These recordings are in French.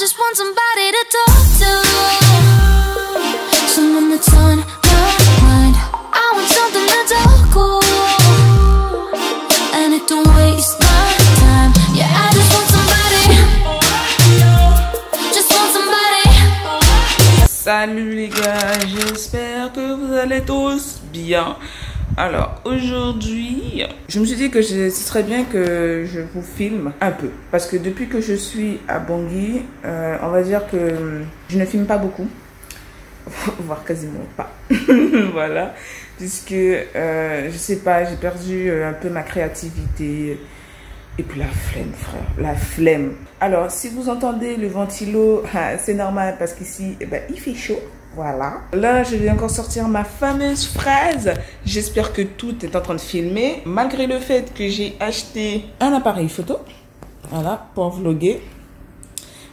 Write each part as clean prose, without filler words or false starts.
just want somebody to talk to, someone that's on my mind. I want something that's all cool, and it don't waste my time. Yeah, I just want somebody, just want somebody. Salut les gars, j'espère que vous allez tous bien. Alors aujourd'hui, je me suis dit que ce serait bien que je vous filme un peu. Parce que depuis que je suis à Bangui, on va dire que je ne filme pas beaucoup. Voire quasiment pas. Voilà. Puisque, je sais pas, j'ai perdu un peu ma créativité. Et puis la flemme, frère. La flemme. Alors, si vous entendez le ventilo, c'est normal parce qu'ici, eh ben, il fait chaud. Voilà. Là, je vais encore sortir ma fameuse fraise. J'espère que tout est en train de filmer. Malgré le fait que j'ai acheté un appareil photo. Voilà, pour vlogger.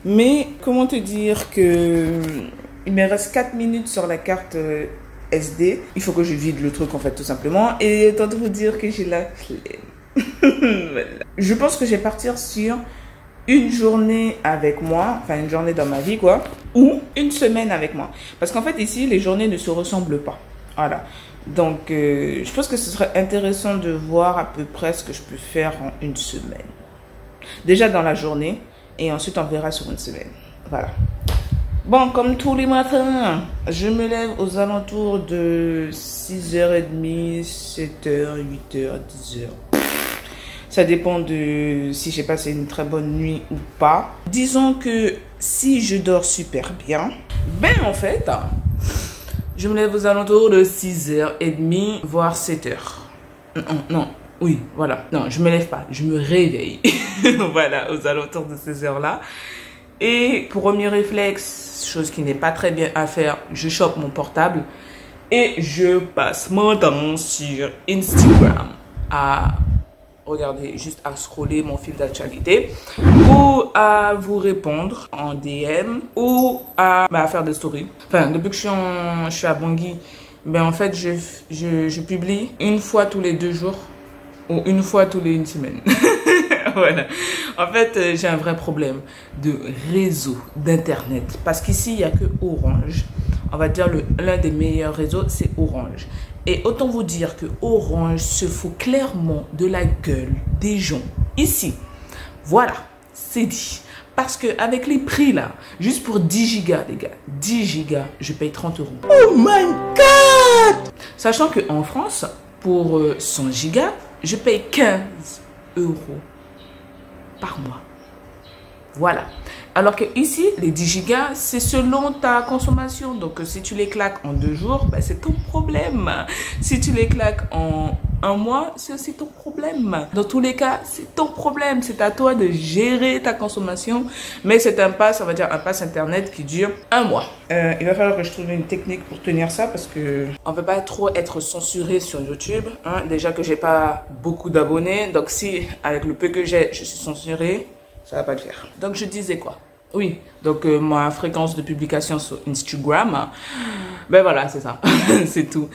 Mais, comment te dire que il me reste 4 minutes sur la carte SD. Il faut que je vide le truc, en fait, tout simplement. Et autant de vous dire que j'ai la flemme. Voilà. Je pense que je vais partir sur une journée avec moi, enfin une journée dans ma vie quoi, ou une semaine avec moi. Parce qu'en fait ici, les journées ne se ressemblent pas. Voilà. Donc, je pense que ce serait intéressant de voir à peu près ce que je peux faire en une semaine. Déjà dans la journée, et ensuite on verra sur une semaine. Voilà. Bon, comme tous les matins, je me lève aux alentours de 6h30, 7h, 8h, 10h. Ça dépend de si j'ai passé une très bonne nuit ou pas. Disons que si je dors super bien, ben en fait, je me lève aux alentours de 6h30, voire 7h. Non, oui, voilà. Non, je me lève pas, je me réveille. Voilà, aux alentours de ces heures-là. Et premier réflexe, chose qui n'est pas très bien à faire, je chope mon portable et je passe mon temps sur Instagram à regardez, juste à scroller mon fil d'actualité ou à vous répondre en DM ou à faire des stories. Enfin, depuis que je suis à Bangui, ben en fait, je publie une fois tous les 2 jours ou une fois tous les 1 semaine. Voilà. En fait, j'ai un vrai problème de réseau, d'internet. Parce qu'ici, il n'y a que Orange. On va dire l'un des meilleurs réseaux, c'est Orange. Et autant vous dire que Orange se fout clairement de la gueule des gens ici. Voilà, c'est dit. Parce qu'avec les prix là, juste pour 10 gigas, les gars, 10 gigas, je paye 30 €. Oh my God! Sachant qu'en France, pour 100 gigas, je paye 15 € par mois. Voilà. Alors que ici, les 10 gigas, c'est selon ta consommation. Donc, si tu les claques en 2 jours, ben, c'est ton problème. Si tu les claques en 1 mois, c'est aussi ton problème. Dans tous les cas, c'est ton problème. C'est à toi de gérer ta consommation. Mais c'est un pass, on va dire un pass internet qui dure 1 mois. Il va falloir que je trouve une technique pour tenir ça parce que on ne veut pas trop être censuré sur YouTube. Hein. Déjà que j'ai pas beaucoup d'abonnés. Donc, si avec le peu que j'ai, je suis censuré, ça va pas le faire. Donc, je disais quoi? Oui, donc ma fréquence de publication sur Instagram, ben voilà, c'est ça. C'est tout.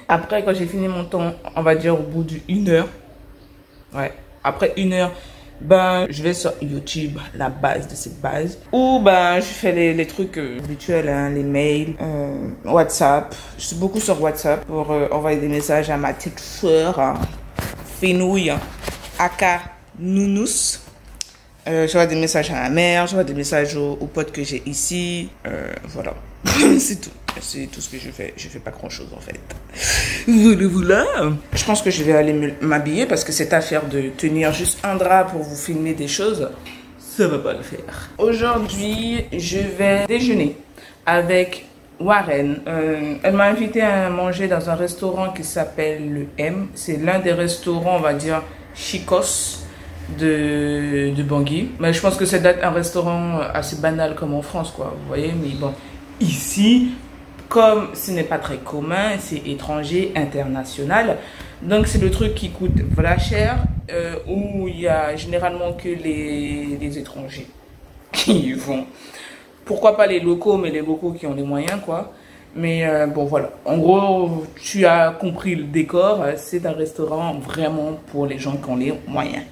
Après, quand j'ai fini mon temps, on va dire au bout d'1 heure, ouais, après 1 heure, ben je vais sur YouTube, la base de cette base, ou ben je fais les trucs habituels, hein, les mails, WhatsApp. Je suis beaucoup sur WhatsApp pour envoyer des messages à ma petite soeur, hein, Fenouille, aka Nounous. J'envoie des messages à ma mère, j'envoie des messages aux potes que j'ai ici. Voilà, c'est tout. C'est tout ce que je fais. Je fais pas grand chose en fait. Voilà. Je pense que je vais aller m'habiller parce que cette affaire de tenir juste un drap pour vous filmer des choses, ça va pas le faire. Aujourd'hui, je vais déjeuner avec Warren. Elle m'a invité à manger dans un restaurant qui s'appelle le M. C'est l'un des restaurants, on va dire, chicos de Bangui. Mais je pense que c'est un restaurant assez banal comme en France, quoi. Vous voyez, mais bon, ici, comme ce n'est pas très commun, c'est étranger, international. Donc, c'est le truc qui coûte voilà cher, où il y a généralement que les étrangers qui y vont. Pourquoi pas les locaux, mais les locaux qui ont les moyens, quoi. Mais bon, voilà. En gros, tu as compris le décor. C'est un restaurant vraiment pour les gens qui ont les moyens.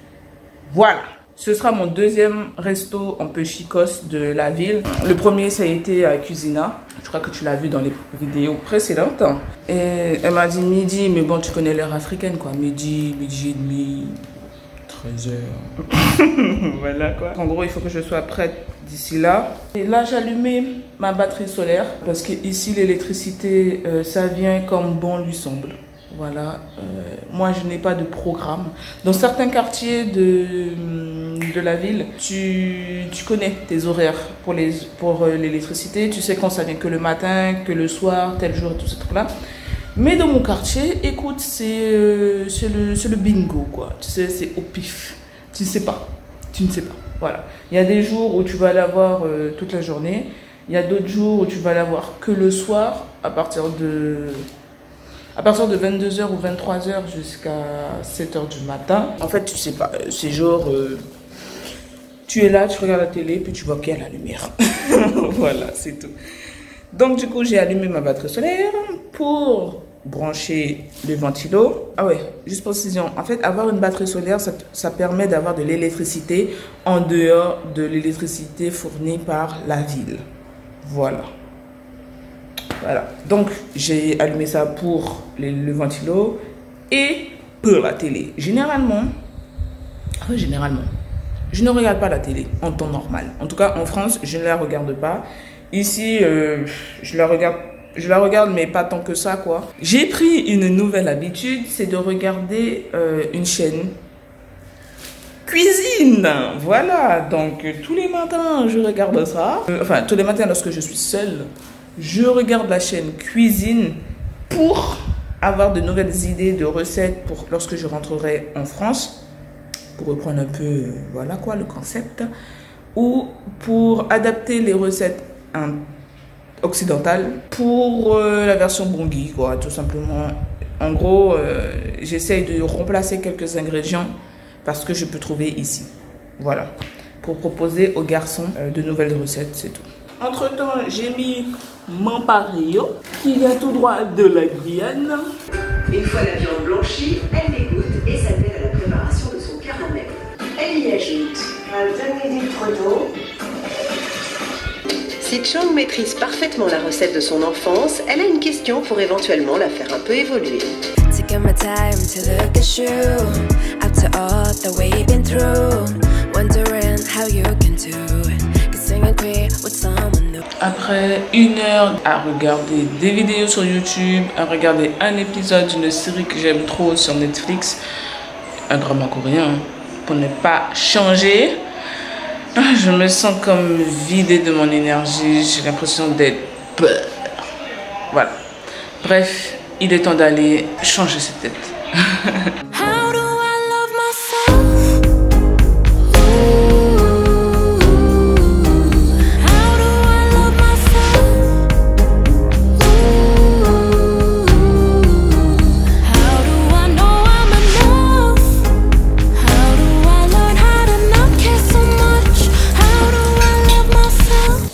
Voilà. Ce sera mon deuxième resto un peu chicos de la ville. Le premier, ça a été à Cuisina. Je crois que tu l'as vu dans les vidéos précédentes. Et elle m'a dit midi, mais bon, tu connais l'heure africaine, quoi. Midi et demi, 13h. Voilà, quoi. En gros, il faut que je sois prête d'ici là. Et là, j'ai allumé ma batterie solaire parce que ici, l'électricité, ça vient comme bon lui semble. Voilà, moi je n'ai pas de programme. Dans certains quartiers de la ville, tu connais tes horaires pour l'électricité. Tu sais quand ça vient que le matin, que le soir, tel jour et tout ce truc-là. Mais dans mon quartier, écoute, c'est le bingo, quoi. Tu sais, c'est au pif. Tu ne sais pas. Tu ne sais pas. Voilà. Il y a des jours où tu vas l'avoir toute la journée. Il y a d'autres jours où tu vas l'avoir que le soir à partir de 22h ou 23h jusqu'à 7h du matin. En fait, tu sais pas, c'est genre, tu es là, tu regardes la télé, puis tu vois qu'il y a la lumière. Voilà, c'est tout. Donc, du coup, j'ai allumé ma batterie solaire pour brancher le ventilo. Ah ouais, juste précision. En fait, avoir une batterie solaire, ça permet d'avoir de l'électricité en dehors de l'électricité fournie par la ville. Voilà. Voilà, donc j'ai allumé ça pour le ventilo et pour la télé. Généralement, je ne regarde pas la télé en temps normal. En tout cas, en France, je ne la regarde pas. Ici, je la regarde, mais pas tant que ça, quoi. J'ai pris une nouvelle habitude, c'est de regarder une chaîne cuisine. Voilà, donc tous les matins, je regarde ça. Enfin, tous les matins, lorsque je suis seule, je regarde la chaîne cuisine pour avoir de nouvelles idées de recettes pour lorsque je rentrerai en France, pour reprendre un peu, voilà quoi, le concept, ou pour adapter les recettes occidentales pour la version Bongi, quoi, tout simplement. En gros, j'essaye de remplacer quelques ingrédients parce que je peux trouver ici. Voilà, pour proposer aux garçons de nouvelles recettes, c'est tout. Entre-temps, j'ai mis mon pario qui vient tout droit de la Guyane. Une fois la viande blanchie, elle l'égoutte et s'attelle à la préparation de son caramel. Elle y ajoute un demi-litre d'eau. Si Chang maîtrise parfaitement la recette de son enfance, elle a une question pour éventuellement la faire un peu évoluer. Après 1 heure à regarder des vidéos sur YouTube, à regarder un épisode d'une série que j'aime trop sur Netflix, un drama coréen, pour ne pas changer, je me sens comme vidée de mon énergie, j'ai l'impression d'être peur. Voilà. Bref, il est temps d'aller changer cette tête.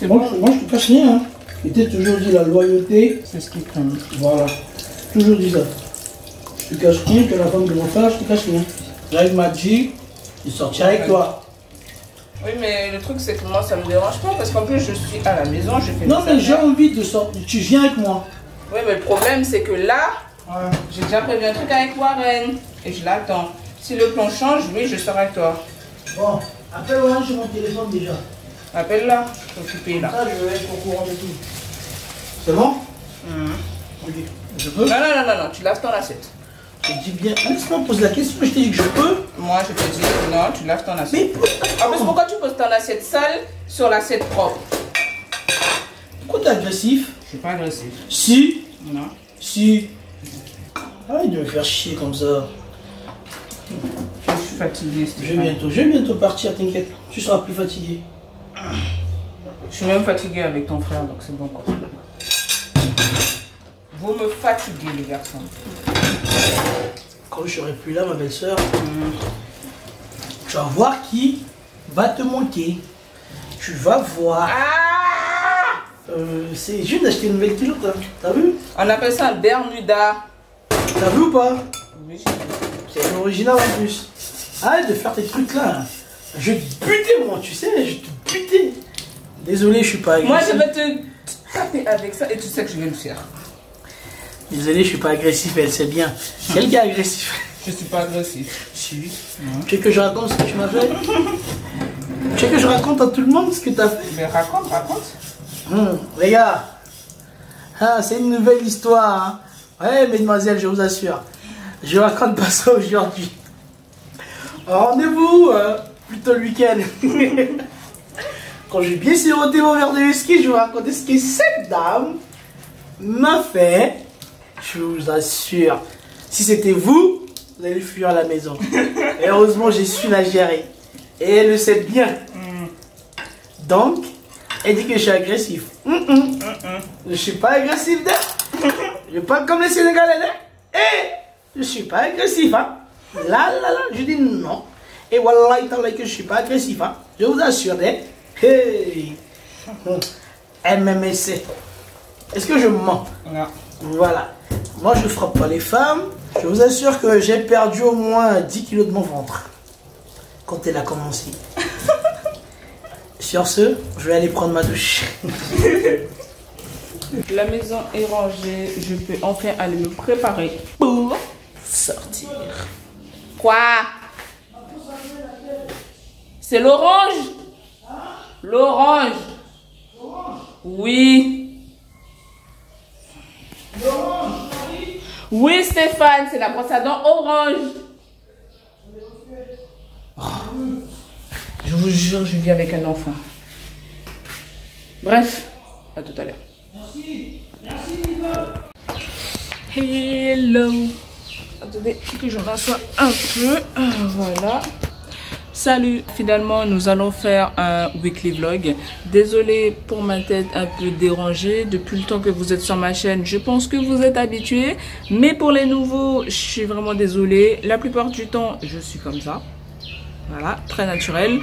Moi, je te cache rien. Hein. Il t'a toujours dit la loyauté, c'est ce qui compte. Voilà. Toujours dit ça. Je te cache rien que la femme de mon frère, je te cache rien. Greg m'a dit, il sortira avec toi. Oui, mais le truc, c'est que moi, ça me dérange pas parce qu'en plus, je suis à la maison, je fais. Non, mais j'ai envie de sortir. Tu viens avec moi. Oui, mais le problème, c'est que là, j'ai déjà prévu un truc avec Warren et je l'attends. Si le plan change, oui, je serai avec toi. Bon, appelle-moi sur mon téléphone déjà. Appelle-la, je suis occupée là. Ça, je vais être au courant de tout. C'est bon? Ok. Je peux? Non, tu laves ton assiette. Je te dis bien, laisse-moi poser la question, je t'ai dit que je peux. Moi, je te dis non, tu laves ton assiette. Mais pourquoi? En plus, pourquoi tu poses ton assiette sale sur l'assiette propre? Pourquoi t'es agressif? Je suis pas agressif. Si. Non. Si. Arrête de me faire chier comme ça. Je suis fatiguée, Je vais bientôt partir, t'inquiète. Tu seras plus fatigué. Je suis même fatiguée avec ton frère, donc c'est bon quoi. Vous me fatiguez, les garçons. Quand je serai plus là, ma belle-sœur, tu vas voir qui va te manquer. Tu vas voir. Je viens d'acheter une nouvelle culotte, hein. T'as vu? On appelle ça un Bermuda. T'as vu ou pas? Oui, c'est l'original en plus. Arrête de faire tes trucs là. Je vais te buter, moi, tu sais, je vais te buter. Désolé, je suis pas agressif. Moi, je vais te taper avec ça et tu sais que je vais le faire. Désolé, je suis pas agressif, elle sait bien. Quel gars agressif? Je suis pas agressif. Si. Tu veux que je raconte ce que tu m'as fait? Tu veux que je raconte à tout le monde ce que tu as fait? Mais raconte. Les gars, c'est une nouvelle histoire. Hein. Ouais, mesdemoiselles, je vous assure. Je raconte pas ça aujourd'hui. Rendez-vous plutôt le week-end. Quand j'ai bien siroté mon verre de whisky, je vous raconter ce que cette dame m'a fait. Je vous assure. Si c'était vous, vous allez fuir à la maison. Et heureusement, j'ai su la gérer. Et elle le sait bien. Donc, elle dit que je suis agressif. Je suis pas agressif, je suis pas comme les Sénégalais. Je suis pas agressif. Hein. Là, je dis non. Et voilà, que je suis pas agressif. Hein. Je vous assure. Hey. MMSC. Est-ce que je mens? Non. Voilà. Moi, je frappe pas les femmes. Je vous assure que j'ai perdu au moins 10 kilos de mon ventre quand elle a commencé. Sur ce, je vais aller prendre ma douche. La maison est rangée. Je peux enfin aller me préparer pour sortir. Quoi? C'est l'orange? L'orange? Oui. Oui, Stéphane, c'est la brosse à dents orange. Oh. Je vous jure, je vis avec un enfant. Bref, à tout à l'heure. Hello. Attendez que je m'assois un peu. Voilà. Salut, finalement nous allons faire un weekly vlog. Désolée pour ma tête un peu dérangée. Depuis le temps que vous êtes sur ma chaîne, je pense que vous êtes habitués. Mais pour les nouveaux, je suis vraiment désolée. La plupart du temps, je suis comme ça. Voilà, très naturel.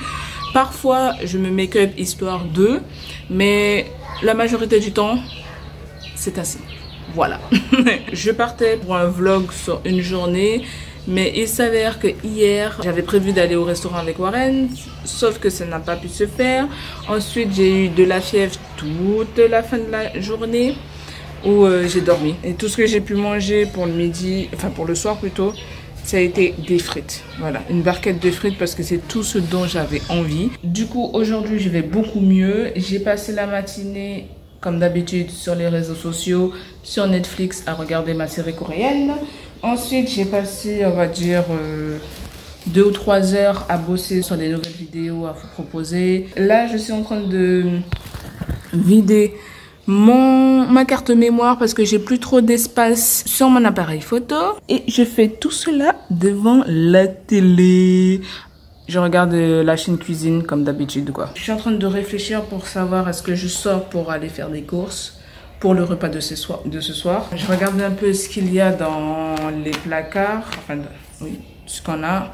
Parfois, je me make-up histoire de, mais la majorité du temps, c'est ainsi. Voilà. Je partais pour un vlog sur une journée. Mais il s'avère que hier, j'avais prévu d'aller au restaurant avec Warren, sauf que ça n'a pas pu se faire. Ensuite, j'ai eu de la fièvre toute la fin de la journée où j'ai dormi. Et tout ce que j'ai pu manger pour le midi, enfin pour le soir plutôt, ça a été des frites. Voilà, une barquette de frites parce que c'est tout ce dont j'avais envie. Du coup, aujourd'hui, je vais beaucoup mieux. J'ai passé la matinée, comme d'habitude, sur les réseaux sociaux, sur Netflix, à regarder ma série coréenne. Ensuite, j'ai passé, on va dire, 2 ou 3 heures à bosser sur des nouvelles vidéos à vous proposer. Là, je suis en train de vider ma carte mémoire parce que j'ai plus trop d'espace sur mon appareil photo. Et je fais tout cela devant la télé. Je regarde la chaîne cuisine comme d'habitude, quoi. Je suis en train de réfléchir pour savoir est-ce que je sors pour aller faire des courses pour le repas de ce soir. Je regarde un peu ce qu'il y a dans les placards, enfin, oui, ce qu'on a.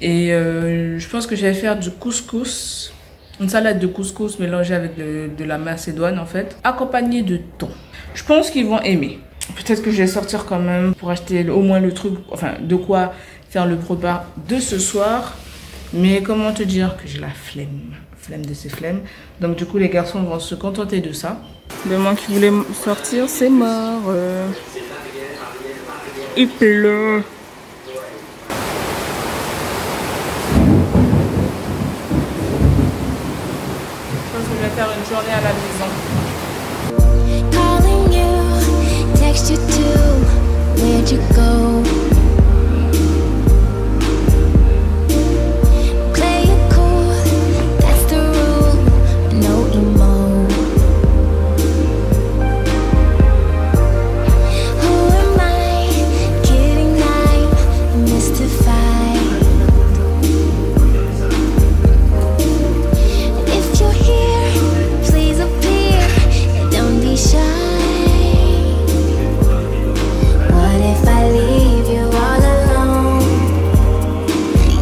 Et je pense que je vais faire du couscous, une salade de couscous mélangée avec de la macédoine en fait, accompagnée de thon. Je pense qu'ils vont aimer. Peut-être que je vais sortir quand même pour acheter au moins le truc, enfin de quoi faire le repas de ce soir. Mais comment te dire que j'ai la flemme de ces flemmes. Donc du coup les garçons vont se contenter de ça. Le moment qui voulait sortir, c'est mort. Il pleut. Je pense que je vais faire une journée à la maison. Calling you, text you too, where'd you go? Play it cool, that's the rule, no emo. Who am I, kidding night, mystified? If you're here, please appear, don't be shy. What if I leave you all alone?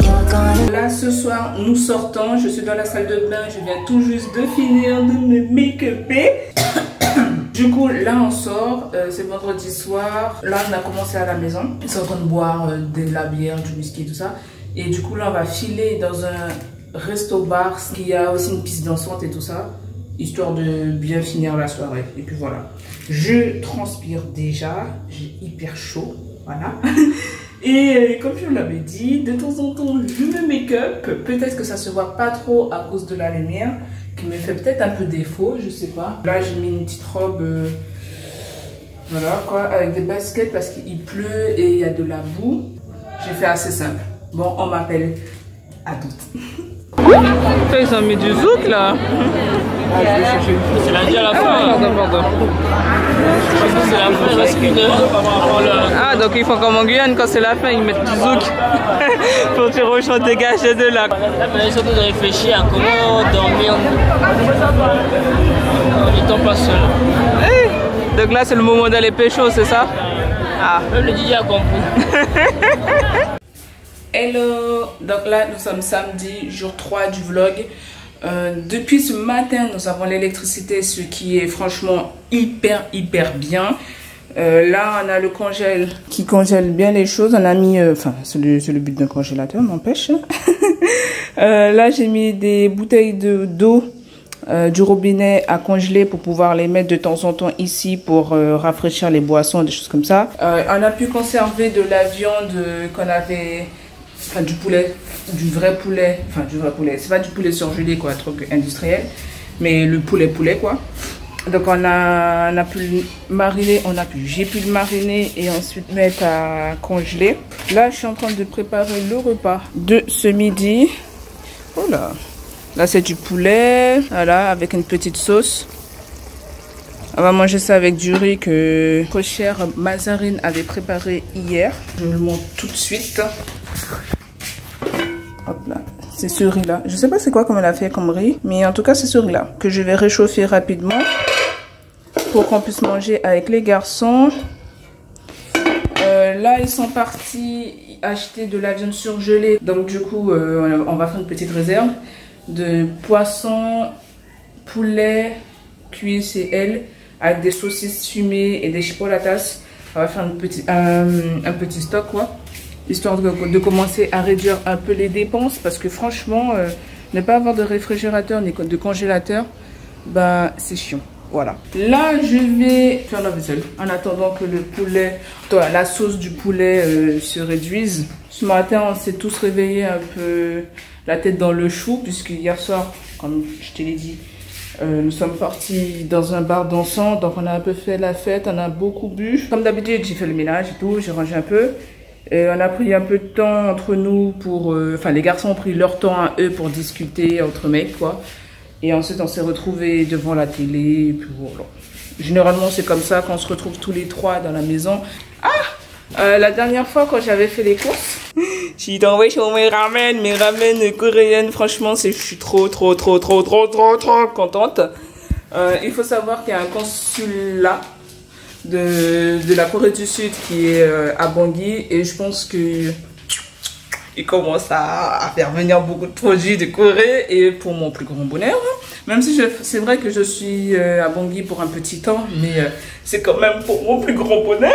You're gonna... Là ce soir nous sortons, je suis dans la salle de bain, je viens tout juste de finir de me make-upper. Du coup là on sort, c'est vendredi soir, là on a commencé à la maison, ils sont en train de boire de la bière, du whisky et tout ça. Et du coup là on va filer dans un resto-bar qui a aussi une piste dansante et tout ça, histoire de bien finir la soirée. Et puis voilà. Je transpire déjà, j'ai hyper chaud, voilà. Et comme je vous l'avais dit, de temps en temps, je me make-up. Peut-être que ça se voit pas trop à cause de la lumière, qui me fait peut-être un peu défaut, je sais pas. Là, j'ai mis une petite robe, voilà quoi, avec des baskets parce qu'il pleut et il y a de la boue. J'ai fait assez simple. Bon, on m'appelle à toutes. Ils ont mis du zouk là. C'est lundi à la fin. Pardon. C'est la fin, il reste qu'une heure par rapport à la... Ah, donc ils font comme en Guyane, quand c'est la fin, ils mettent du zouk pour te rejoindre, dégager de là. Là, maintenant, surtout de réfléchir à comment dormir en n'étant pas seul. Hey, donc là, c'est le moment d'aller pécho, c'est ça? Ah. Même le DJ a compris. Hello, donc là nous sommes samedi, jour 3 du vlog. Depuis ce matin nous avons l'électricité, ce qui est franchement hyper bien. Là on a le congèle qui congèle bien les choses. On a mis, enfin c'est le but d'un congélateur, n'empêche. Là j'ai mis des bouteilles d'eau du robinet à congeler pour pouvoir les mettre de temps en temps ici pour rafraîchir les boissons, des choses comme ça. On a pu conserver de la viande qu'on avait... Enfin du poulet, du vrai poulet, c'est pas du poulet surgelé quoi, un truc industriel, mais le poulet quoi. Donc on a pu le mariner, j'ai pu le mariner et ensuite mettre à congeler. Là je suis en train de préparer le repas de ce midi. Voilà, là c'est du poulet, voilà, avec une petite sauce. On va manger ça avec du riz que notre chère Mazarine avait préparé hier. Je vous le montre tout de suite. Hop là, c'est ce riz là. Je sais pas c'est quoi comme elle a fait comme riz, mais en tout cas c'est ce riz là que je vais réchauffer rapidement pour qu'on puisse manger avec les garçons. Là ils sont partis acheter de la viande surgelée, donc du coup on va faire une petite réserve de poisson, poulet, cuit CL avec des saucisses fumées et des chipolatas. On va faire un petit stock quoi, histoire de commencer à réduire un peu les dépenses, parce que franchement ne pas avoir de réfrigérateur ni de congélateur, ben c'est chiant. Voilà, là je vais faire la vaisselle en attendant que le poulet, la sauce du poulet se réduise. Ce matin on s'est tous réveillés un peu la tête dans le chou, puisque hier soir, comme je te l'ai dit, nous sommes partis dans un bar dansant, donc on a un peu fait la fête, on a beaucoup bu. Comme d'habitude, j'ai fait le ménage et tout, j'ai rangé un peu. Et on a pris un peu de temps entre nous pour... Enfin, les garçons ont pris leur temps à eux pour discuter entre mecs, quoi. Et ensuite, on s'est retrouvés devant la télé, et puis voilà. Généralement, c'est comme ça qu'on se retrouve tous les trois dans la maison. Ah, la dernière fois, quand j'avais fait les courses, j'ai tombé sur mes ramen coréennes. Franchement, je suis trop contente. Il faut savoir qu'il y a un consulat de la Corée du Sud qui est à Bangui, et je pense que il commence à faire venir beaucoup de produits de Corée, et pour mon plus grand bonheur, même si c'est vrai que je suis à Bangui pour un petit temps, mais c'est quand même pour mon plus grand bonheur.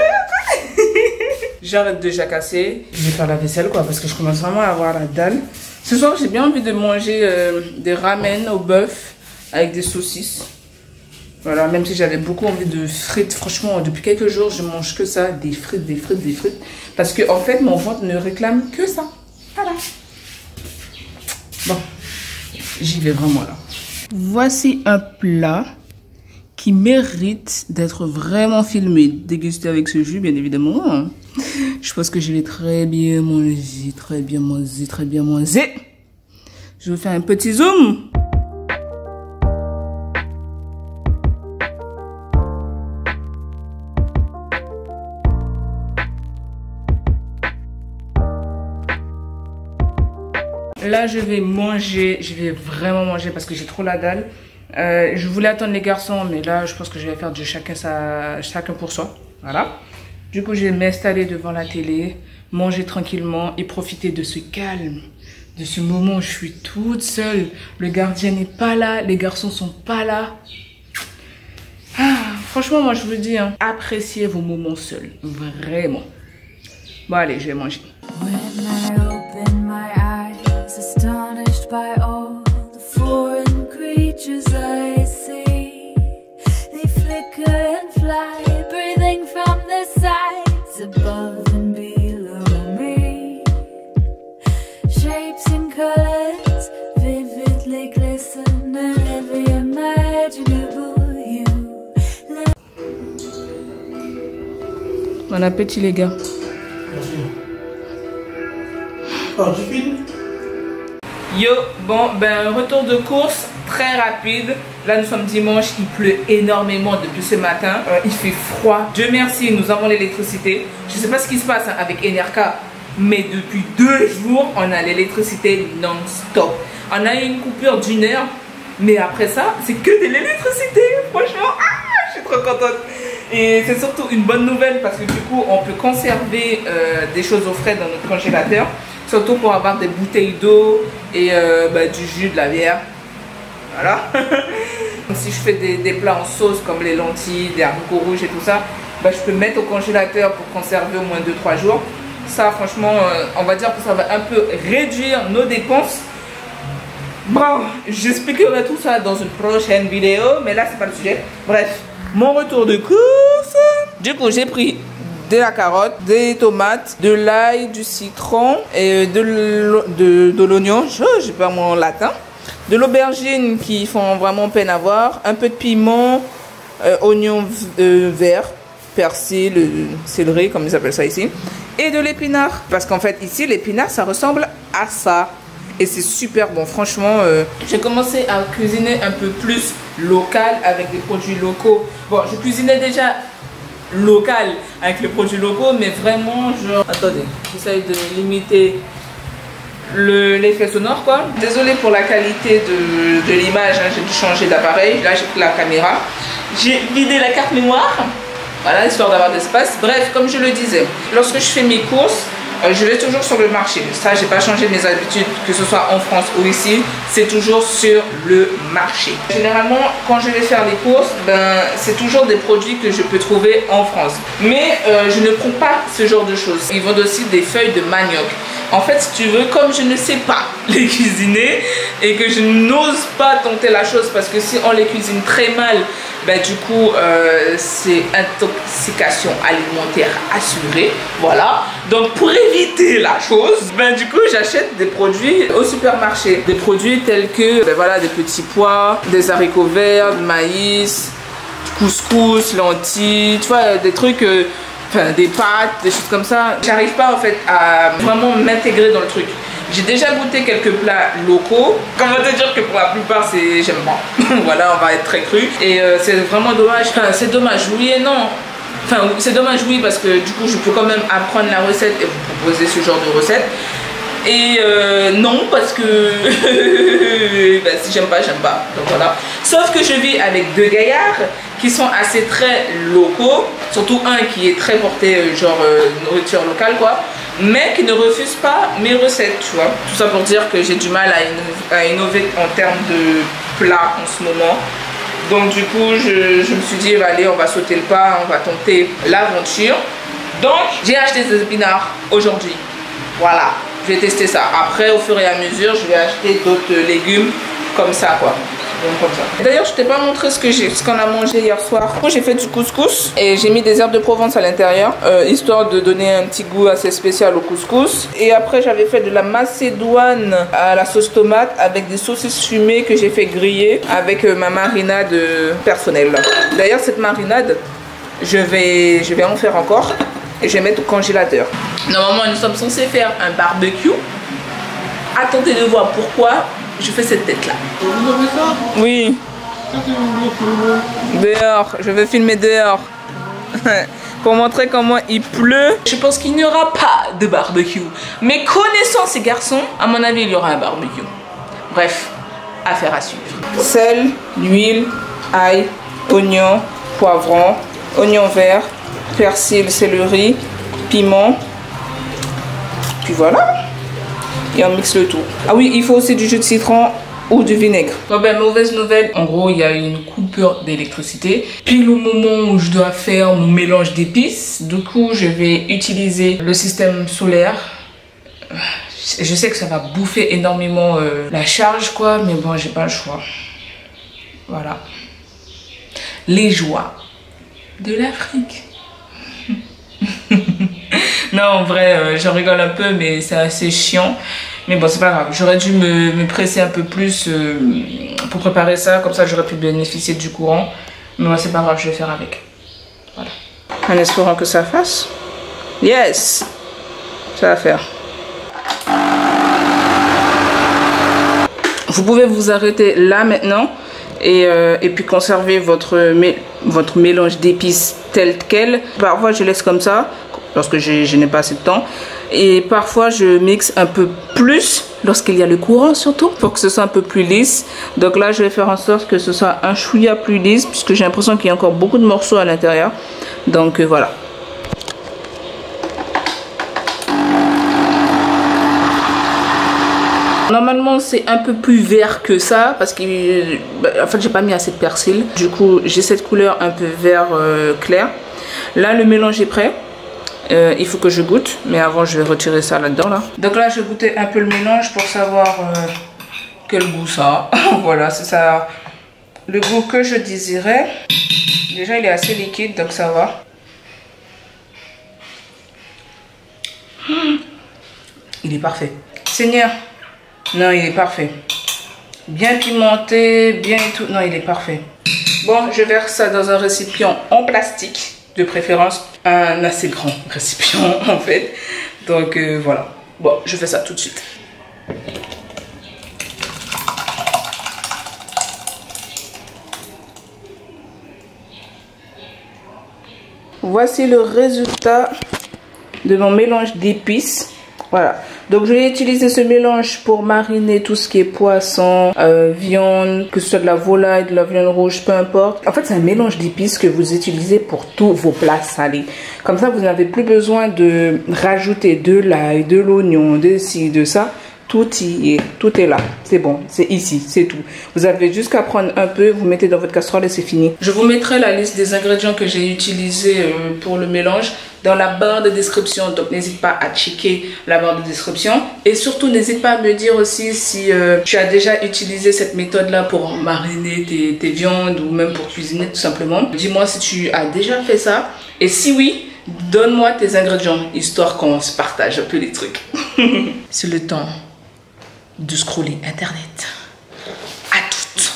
J'arrête de jacasser, je vais faire la vaisselle quoi, parce que je commence vraiment à avoir la dalle. Ce soir j'ai bien envie de manger des ramen au bœuf avec des saucisses. Voilà, même si j'avais beaucoup envie de frites, franchement depuis quelques jours je mange que ça, des frites. Parce que en fait mon ventre ne réclame que ça. Voilà. Bon, j'y vais vraiment là. Voici un plat qui mérite d'être vraiment filmé, dégusté avec ce jus bien évidemment. Je pense que je vais très bien manger. Je vais faire un petit zoom. Là, je vais manger, je vais vraiment manger parce que j'ai trop la dalle. Je voulais attendre les garçons, mais là, je pense que je vais faire de chacun pour soi. Voilà. Du coup, je vais m'installer devant la télé, manger tranquillement et profiter de ce calme, de ce moment où je suis toute seule. Le gardien n'est pas là, les garçons sont pas là. Ah, franchement, moi, je vous dis, hein, appréciez vos moments seuls. Vraiment. Bon, allez, je vais manger. When I open my eyes, astonished by all above and below me. Shapes and colors vividly glisten in every imaginable hue. Bon appétit les gars. Merci. Alors, tu filmes? Yo, bon, ben retour de course très rapide. Là nous sommes dimanche, il pleut énormément depuis ce matin. Il fait froid. Dieu merci, nous avons l'électricité. Je sais pas ce qui se passe avec Enerka, mais depuis 2 jours, on a l'électricité non-stop. On a eu une coupure d'1 heure, mais après ça, c'est que de l'électricité. Franchement, je suis trop contente. Et c'est surtout une bonne nouvelle parce que du coup, on peut conserver des choses au frais dans notre congélateur. Surtout pour avoir des bouteilles d'eau et du jus, de la bière. Voilà. Si je fais des plats en sauce comme les lentilles, des haricots rouges et tout ça, je peux mettre au congélateur pour conserver au moins 2-3 jours. Ça franchement, on va dire que ça va un peu réduire nos dépenses. Bon, j'expliquerai tout ça dans une prochaine vidéo, mais là c'est pas le sujet. Bref, mon retour de course. Du coup j'ai pris de la carotte, des tomates, de l'ail, du citron et de l'oignon, j'ai pas mon latin, de l'aubergine qui font vraiment peine à voir, un peu de piment, oignon vert, persil, céleri comme ils appellent ça ici, et de l'épinard parce qu'en fait ici l'épinard ça ressemble à ça et c'est super bon. Franchement j'ai commencé à cuisiner un peu plus local avec des produits locaux. Bon, je cuisinais déjà local avec les produits locaux, mais vraiment genre attendez, j'essaye de limiter l'effet sonore quoi. Désolée pour la qualité de l'image, hein, j'ai dû changer d'appareil. Là j'ai pris la caméra, j'ai vidé la carte mémoire, voilà, histoire d'avoir d'espace. Bref, comme je le disais, lorsque je fais mes courses, je vais toujours sur le marché. Ça, j'ai pas changé mes habitudes, que ce soit en France ou ici, c'est toujours sur le marché. Généralement, quand je vais faire les courses, c'est toujours des produits que je peux trouver en France. Mais je ne prends pas ce genre de choses. Ils vendent aussi des feuilles de manioc. En fait, si tu veux, comme je ne sais pas les cuisiner et que je n'ose pas tenter la chose parce que si on les cuisine très mal, du coup, c'est intoxication alimentaire assurée. Voilà. Donc, pour éviter la chose, du coup, j'achète des produits au supermarché. Des produits tels que, des petits pois, des haricots verts, du maïs, du couscous, lentilles, tu vois, des trucs... des pâtes, des choses comme ça. J'arrive pas en fait à vraiment m'intégrer dans le truc. J'ai déjà goûté quelques plats locaux. Comment te dire que pour la plupart c'est j'aime pas. Voilà, on va être très cru. Et c'est vraiment dommage. Enfin, c'est dommage, oui et non. Enfin, c'est dommage, oui, parce que du coup je peux quand même apprendre la recette et vous proposer ce genre de recette. Et non, parce que si j'aime pas, j'aime pas. Donc voilà. Sauf que je vis avec 2 gaillards qui sont assez très locaux. Surtout un qui est très porté nourriture locale quoi. Mais qui ne refuse pas mes recettes, tu vois. Tout ça pour dire que j'ai du mal à innover en termes de plats en ce moment. Donc du coup, je me suis dit, allez, on va sauter le pas, on va tenter l'aventure. Donc, j'ai acheté des épinards aujourd'hui. Voilà. Je vais tester ça. Après, au fur et à mesure, je vais acheter d'autres légumes comme ça, quoi. D'ailleurs, je t'ai pas montré ce qu'on a mangé hier soir. J'ai fait du couscous et j'ai mis des herbes de Provence à l'intérieur, histoire de donner un petit goût assez spécial au couscous. Et après, j'avais fait de la macédoine à la sauce tomate avec des saucisses fumées que j'ai fait griller avec ma marinade personnelle. D'ailleurs, cette marinade, je vais en faire encore. Et je vais mettre au congélateur. Normalement, nous sommes censés faire un barbecue. Attendez de voir pourquoi je fais cette tête-là. Vous avez ça? Oui. Dehors. Je vais filmer dehors. Pour montrer comment il pleut. Je pense qu'il n'y aura pas de barbecue. Mais connaissant ces garçons, à mon avis, il y aura un barbecue. Bref, affaire à suivre. Sel, l'huile, ail, oignon, poivron, oignon vert, persil, céleri, piment, puis voilà, et on mixe le tout. Ah oui, il faut aussi du jus de citron ou du vinaigre. Bon mauvaise nouvelle, en gros il y a eu une coupure d'électricité pile au moment où je dois faire mon mélange d'épices. Du coup je vais utiliser le système solaire. Je sais que ça va bouffer énormément la charge quoi, mais bon, j'ai pas le choix. Voilà, les joies de l'Afrique. Non, en vrai, je rigole un peu, mais c'est assez chiant. Mais bon, c'est pas grave. J'aurais dû me presser un peu plus pour préparer ça. Comme ça, j'aurais pu bénéficier du courant. Mais moi, c'est pas grave, je vais faire avec. Voilà. En espérant que ça fasse. Yes! Ça va faire. Vous pouvez vous arrêter là maintenant. Et puis conserver votre mélange d'épices tel quel. Parfois je laisse comme ça lorsque je n'ai pas assez de temps, et parfois je mixe un peu plus lorsqu'il y a le courant, surtout pour que ce soit un peu plus lisse. Donc là je vais faire en sorte que ce soit un chouïa plus lisse, puisque j'ai l'impression qu'il y a encore beaucoup de morceaux à l'intérieur. Donc voilà. Normalement c'est un peu plus vert que ça parce que en fait j'ai pas mis assez de persil. Du coup j'ai cette couleur un peu vert clair. Là le mélange est prêt. Il faut que je goûte, mais avant je vais retirer ça là-dedans là. Donc là je vais goûter un peu le mélange pour savoir quel goût ça a. Voilà, c'est ça le goût que je désirais. Déjà il est assez liquide donc ça va. Il est parfait. Seigneur. Non, il est parfait. Bien pimenté, bien et tout. Non, il est parfait. Bon, je verse ça dans un récipient en plastique, de préférence un assez grand récipient en fait. Donc voilà. Bon, je fais ça tout de suite. Voici le résultat de mon mélange d'épices. Voilà, donc je vais utiliser ce mélange pour mariner tout ce qui est poisson, viande, que ce soit de la volaille, de la viande rouge, peu importe. En fait, c'est un mélange d'épices que vous utilisez pour tous vos plats salés. Comme ça, vous n'avez plus besoin de rajouter de l'ail, de l'oignon, de ci, de ça. Tout y est, tout est là, c'est bon, c'est ici, c'est tout. Vous avez juste qu'à prendre un peu, vous mettez dans votre casserole et c'est fini. Je vous mettrai la liste des ingrédients que j'ai utilisés pour le mélange dans la barre de description, donc n'hésite pas à checker la barre de description. Et surtout, n'hésite pas à me dire aussi si tu as déjà utilisé cette méthode-là pour mariner tes viandes ou même pour cuisiner tout simplement. Dis-moi si tu as déjà fait ça, et si oui, donne-moi tes ingrédients, histoire qu'on se partage un peu les trucs. C'est le temps de scroller internet. À toutes.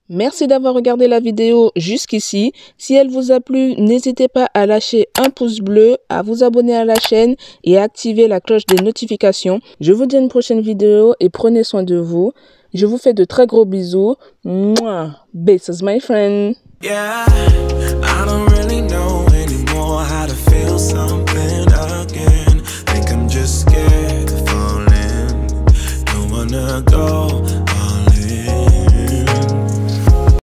Merci d'avoir regardé la vidéo jusqu'ici. Si elle vous a plu, n'hésitez pas à lâcher un pouce bleu, à vous abonner à la chaîne et à activer la cloche des notifications. Je vous dis à une prochaine vidéo et prenez soin de vous. Je vous fais de très gros bisous. Mouah. Bessos, my friend. Yeah.